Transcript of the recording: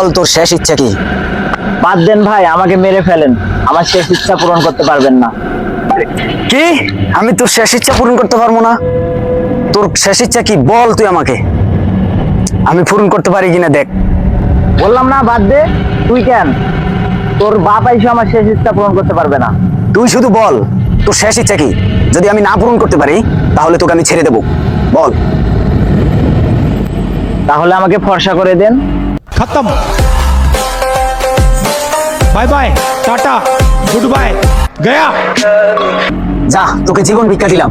বল তোর শেষ ইচ্ছা কি? বাদ দেন ভাই, আমাকে মেরে ফেলেন, আমার শেষ ইচ্ছা পূরণ করতে পারবেন না। কি? আমি তোর শেষ ইচ্ছা পূরণ করতে পারবো না? তোর শেষ ইচ্ছা কি বল তুই আমাকে, আমি পূরণ করতে পারি কিনা দেখ। বললাম না বাদ দে। তুই কেন? তোর বাপ আইসা আমার শেষ ইচ্ছা পূরণ করতে পারবে না। তুই শুধু বল তোর শেষ ইচ্ছা কি, যদি আমি না পূরণ করতে পারি তাহলে তোকে আমি ছেড়ে দেবো। বল। তাহলে আমাকে ফর্সা করে দেন। खत्म। Bye bye, tata, good bye, गया। যা, তোকে জীবন ভিক্ষা দিলাম।